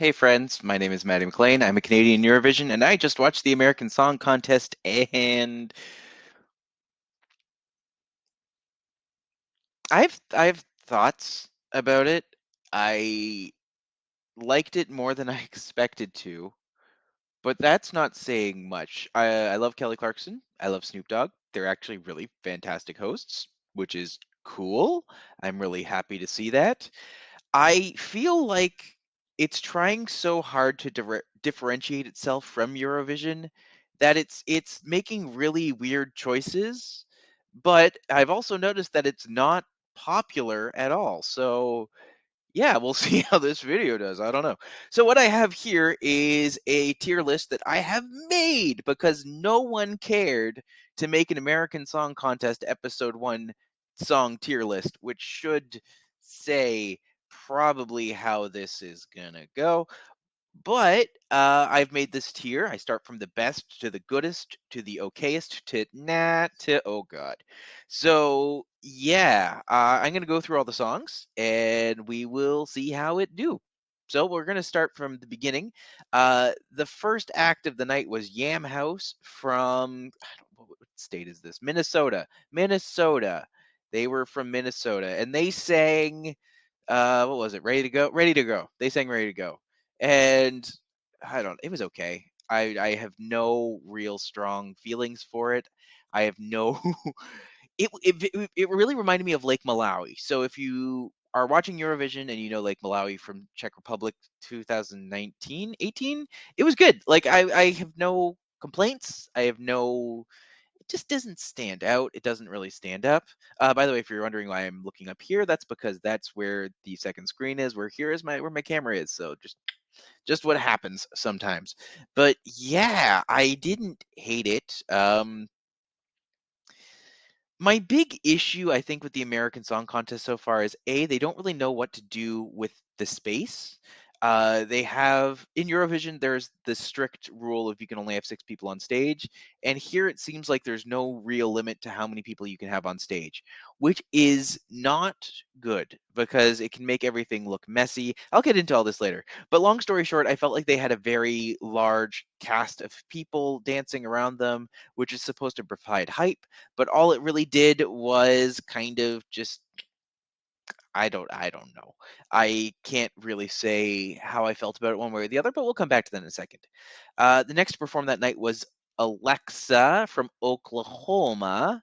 Hey friends, my name is Matti McLean. I'm a Canadian Eurovision, and I just watched the American Song Contest, and I've thoughts about it. I liked it more than I expected to, but that's not saying much. I love Kelly Clarkson. I love Snoop Dogg. They're actually really fantastic hosts, which is cool. I'm really happy to see that. I feel like it's trying so hard to differentiate itself from Eurovision that it's making really weird choices, but I've also noticed that it's not popular at all. So yeah, we'll see how this video does. I don't know. So what I have here is a tier list that I have made because no one cared to make an American Song Contest episode 1 song tier list, which should say probably how this is gonna go. But I've made this tier. I start from the best to the goodest to the okayest to nah to oh god. So yeah, I'm gonna go through all the songs and we will see how it do. So we're gonna start from the beginning. The first act of the night was Yam House from I don't know what state is this? Minnesota. Minnesota. They were from Minnesota and they sang what was it? Ready to go? Ready to go. They sang Ready to Go. And I don't it was okay. I have no real strong feelings for it. I have no it really reminded me of Lake Malawi. So if you are watching Eurovision and you know Lake Malawi from Czech Republic 2019, 18, it was good. Like I have no complaints. I have no it just doesn't stand out. It doesn't really stand up. By the way, if you're wondering why I'm looking up here, that's because that's where the second screen is. Where here is my where my camera is. So just what happens sometimes. But yeah, I didn't hate it. My big issue, I think, with the American Song Contest so far is they don't really know what to do with the space. They have in Eurovision, there's the strict rule of you can only have 6 people on stage, and here it seems like there's no real limit to how many people you can have on stage, which is not good because it can make everything look messy. I'll get into all this later, but long story short, I felt like they had a very large cast of people dancing around them, which is supposed to provide hype, but all it really did was kind of just I don't know. I can't really say how I felt about it one way or the other, but we'll come back to that in a second. The next to perform that night was Alexa from Oklahoma,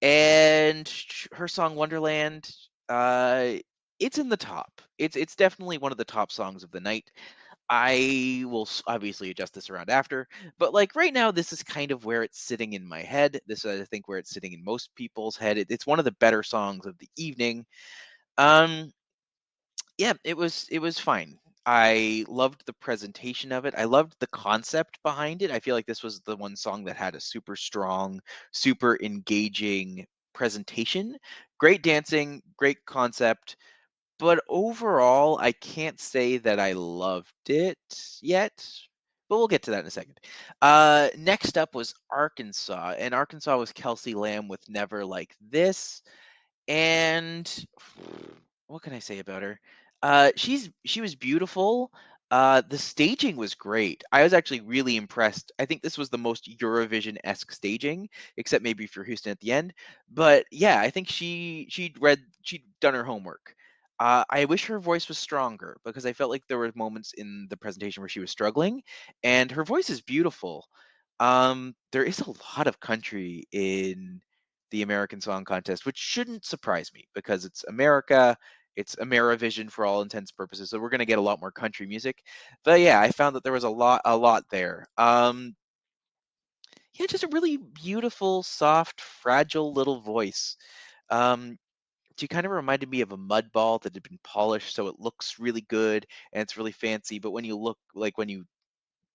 and her song Wonderland. It's in the top. It's definitely one of the top songs of the night. I will obviously adjust this around after, but like right now, this is kind of where it's sitting in my head. This is, I think, where it's sitting in most people's head. It's one of the better songs of the evening. Um, yeah, it was fine. I loved the presentation of it. I loved the concept behind it. I feel like this was the one song that had a super strong, super engaging presentation. Great dancing, great concept, but overall, I can't say that I loved it yet, but we'll get to that in a second. Next up was Arkansas, and Arkansas was Kelsey Lamb with Never Like This. And what can I say about her? She was beautiful. The staging was great. I was actually really impressed. I think this was the most Eurovision-esque staging, except maybe for Houston at the end. But yeah, I think she'd done her homework. I wish her voice was stronger because I felt like there were moments in the presentation where she was struggling, and her voice is beautiful. There is a lot of country in the American Song Contest, which shouldn't surprise me because it's America, it's Amerivision for all intents and purposes. So we're going to get a lot more country music. But yeah, I found that there was a lot there. Yeah, just a really beautiful, soft, fragile little voice. Um, she kind of reminded me of a mud ball that had been polished, so it looks really good and it's really fancy. But when you look, like when you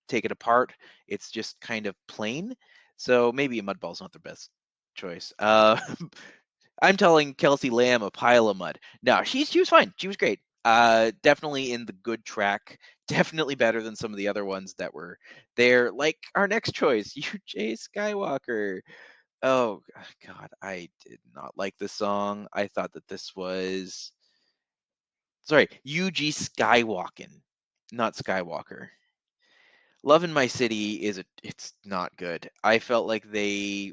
take it apart, it's just kind of plain. So maybe a mud ball's not the best choice. I'm telling Kelsey Lamb a pile of mud. No, she was fine. She was great. Definitely in the good track. Definitely better than some of the other ones that were there. Like our next choice, UJ Skywalker. Oh God, I did not like this song. I thought that this was sorry, UG Skywalking. not Skywalker. Love in My City it's not good. I felt like they're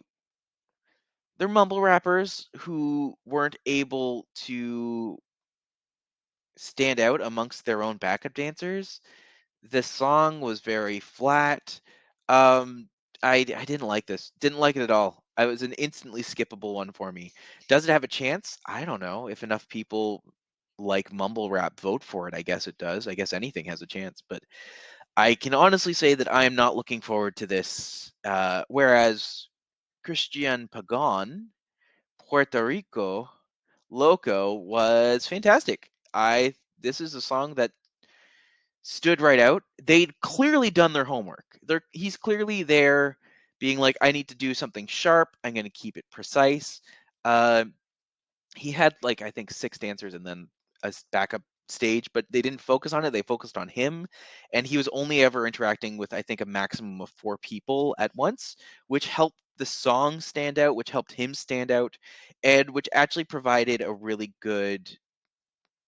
mumble rappers who weren't able to stand out amongst their own backup dancers. The song was very flat. Um, I didn't like this. Didn't like it at all. I was an instantly skippable one for me. Does it have a chance? I don't know. If enough people like mumble rap vote for it, I guess it does. I guess anything has a chance. But I can honestly say that I am not looking forward to this. Whereas Christian Pagan, Puerto Rico, Loco was fantastic. I This is a song that stood right out. They'd clearly done their homework. He's clearly there being like, I need to do something sharp. I'm going to keep it precise. Uh, he had like, I think 6 dancers and then a backup stage, but they didn't focus on it. They focused on him. And he was only ever interacting with, I think, a maximum of 4 people at once, which helped the song stand out, which helped him stand out, and which actually provided a really good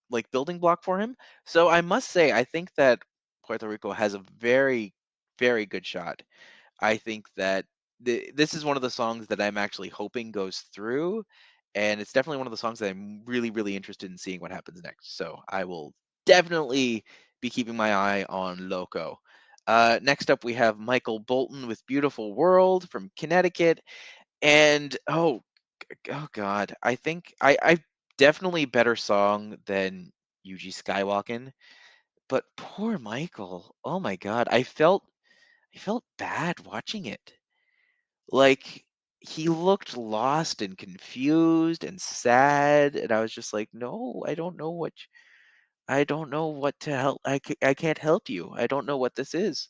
like building block for him. So I must say, I think that Puerto Rico has a very, very good shot. I think that this is one of the songs that I'm actually hoping goes through, and it's definitely one of the songs that I'm really, really interested in seeing what happens next. So I will definitely be keeping my eye on Loco. Next up, we have Michael Bolton with "Beautiful World" from Connecticut, and oh God, I think I definitely better song than Yuji Skywalking, but poor Michael. Oh my God, I felt bad watching it. Like he looked lost and confused and sad, and I was just like, no, I don't know what to help. I can't help you. I don't know what this is.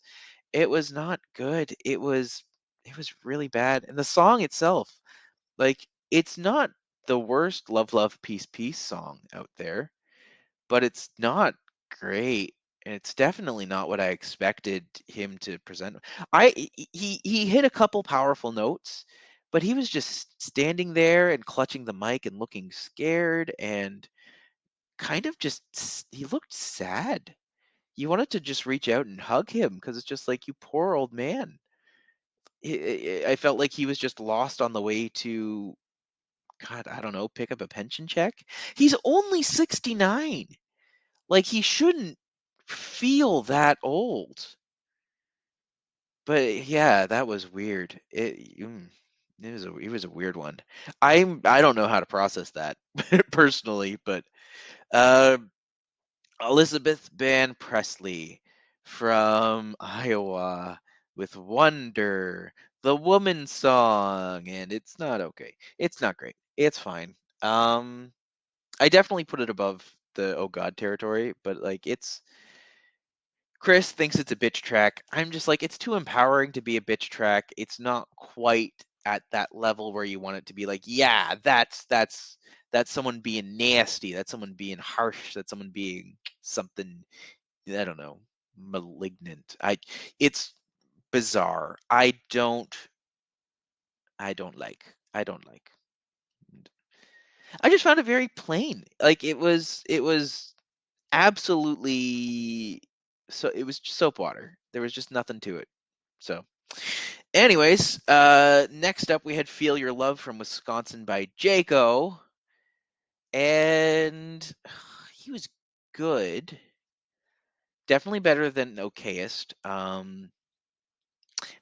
It was not good. It was really bad, and the song itself. Like, it's not the worst "Love, Love, Peace, Peace" song out there, but it's not great, and it's definitely not what I expected him to present. He hit a couple powerful notes, but he was just standing there and clutching the mic and looking scared and kind of he looked sad. You wanted to just reach out and hug him because it's just like, "You poor old man." I felt like he was just lost on the way to God, I don't know, pick up a pension check? He's only 69. Like, he shouldn't feel that old. But yeah, that was weird. It was a weird one. I don't know how to process that personally, but uh, Elizabeth Van Presley from Iowa with Wonder, the woman song, and it's not okay. It's not great. It's fine. I definitely put it above the oh god territory, but like Chris thinks it's a bitch track. I'm just like, it's too empowering to be a bitch track. It's not quite at that level where you want it to be like, yeah, that's someone being nasty, that's someone being harsh, that's someone being something, I don't know, malignant. It's bizarre. I don't like. I just found it very plain. Like it was absolutely so it was just soap water. There was just nothing to it. So anyways, next up we had Feel Your Love from Wisconsin by Jayco. And he was good. Definitely better than okayest.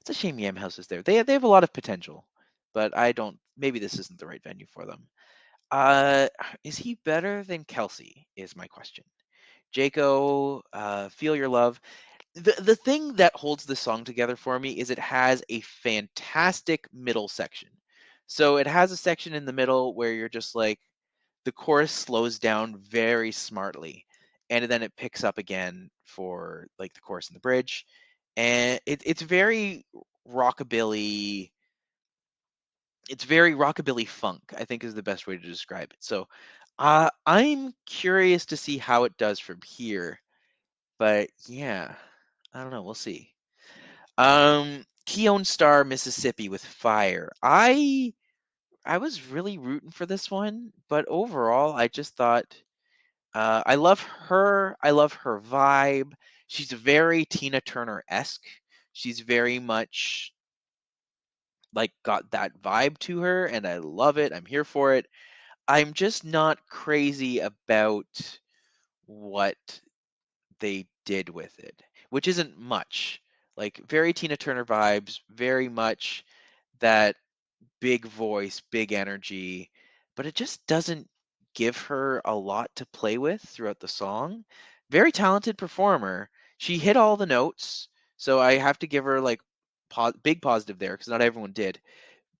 It's a shame Yamhouse is there. They have a lot of potential, but I don't maybe this isn't the right venue for them. Uh is he better than Kelsey is my question. Jayco, Feel Your Love. The thing that holds the song together for me is it has a fantastic middle section. So it has a section in the middle where you're just like the chorus slows down very smartly, and then it picks up again for like the chorus and the bridge, and it's very rockabilly. It's very rockabilly funk, I think is the best way to describe it. So I'm curious to see how it does from here. But yeah, I don't know. We'll see. Keon Star, Mississippi with Fire. I was really rooting for this one, but overall, I just thought I love her. I love her vibe. She's very Tina Turner-esque. She's very much like got that vibe to her, and I love it. I'm here for it. I'm just not crazy about what they did with it, which isn't much. Like very Tina Turner vibes, very much that big voice, big energy, but it just doesn't give her a lot to play with throughout the song. Very talented performer. She hit all the notes, so I have to give her like big positive there because not everyone did.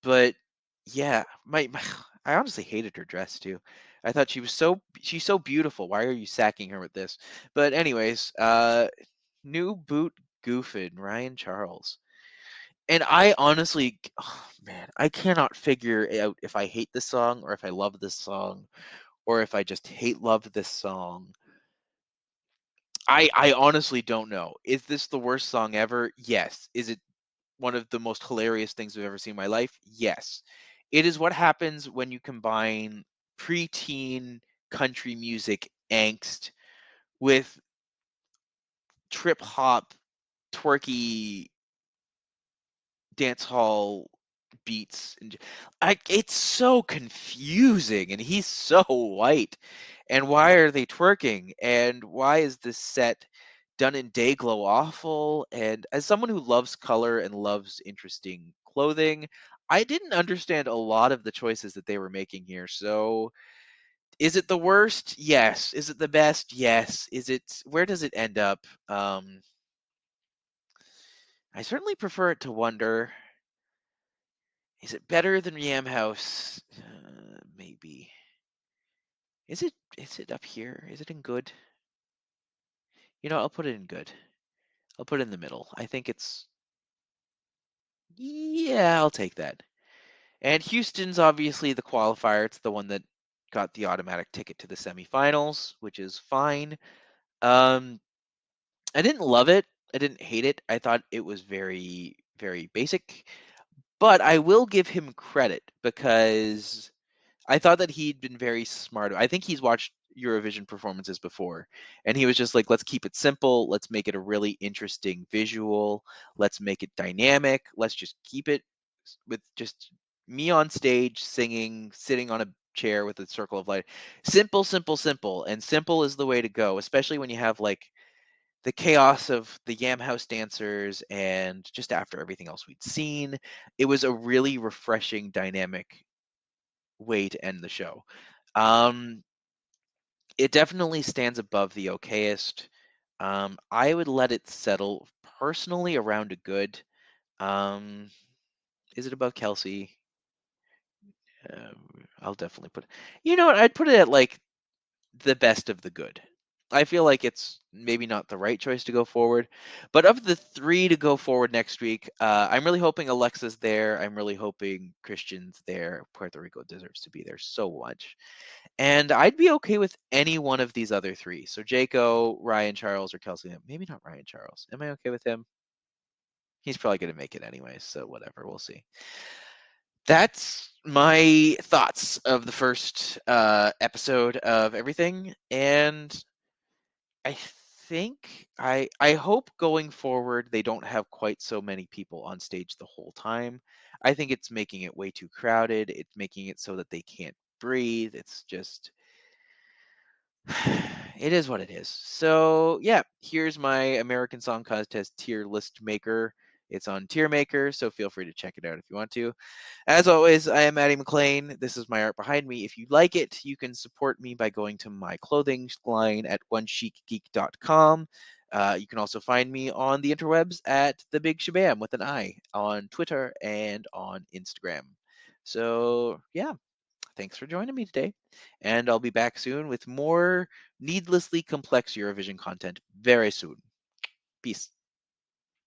But yeah, my I honestly hated her dress too. I thought she's so beautiful. Why are you sacking her with this? But anyways, new boot goofing Ryan Charles. And I honestly, oh man, I cannot figure out if I hate this song or if I love this song or if I just hate love this song. I honestly don't know. Is this the worst song ever? Yes. Is it one of the most hilarious things I've ever seen in my life? Yes. It is what happens when you combine preteen country music angst with trip hop, twerky dance hall beats and it's so confusing and he's so white. And why are they twerking? And why is this set done in day glow awful? And as someone who loves color and loves interesting clothing, I didn't understand a lot of the choices that they were making here. So is it the worst? Yes. Is it the best? Yes. Is it where does it end up? I certainly prefer it to Wonder. Is it better than Yam House? Maybe. Is it up here? Is it in good? You know, I'll put it in good. I'll put it in the middle. I think it's yeah, I'll take that. And Houston's obviously the qualifier. It's the one that got the automatic ticket to the semifinals, which is fine. Um, I didn't love it. I didn't hate it. I thought it was very, very basic. But I will give him credit because I thought that he'd been very smart. I think he's watched Eurovision performances before, and he was just like, let's keep it simple. Let's make it a really interesting visual. Let's make it dynamic. Let's just keep it with just me on stage singing, sitting on a chair with a circle of light. Simple, simple, simple. And simple is the way to go, especially when you have like the chaos of the Yam House dancers and just after everything else we'd seen. It was a really refreshing, dynamic way to end the show. Um, it definitely stands above the okayest. I would let it settle personally around a good. Um, is it above Kelsey? I'll definitely put. You know what? I'd put it at like the best of the good. I feel like it's maybe not the right choice to go forward, but of the three to go forward next week, I'm really hoping Alexa's there. I'm really hoping Christian's there. Puerto Rico deserves to be there so much. And I'd be okay with any one of these other three. So Jayco, Ryan Charles, or Kelsey. Maybe not Ryan Charles. Am I okay with him? He's probably going to make it anyways. So whatever. We'll see. That's my thoughts of the first episode of everything. And I think I hope going forward they don't have quite so many people on stage the whole time. I think it's making it way too crowded. It's making it so that they can't breathe. It's just it is what it is. So yeah, here's my American Song Contest tier list maker. It's on Tier Maker, so feel free to check it out if you want to. As always, I am Matti McLean. This is my art behind me. If you like it, you can support me by going to my clothing line at onechicgeek.com. You can also find me on the interwebs at the Big Shabam with an I on Twitter and on Instagram. So yeah, thanks for joining me today. And I'll be back soon with more needlessly complex Eurovision content very soon. Peace.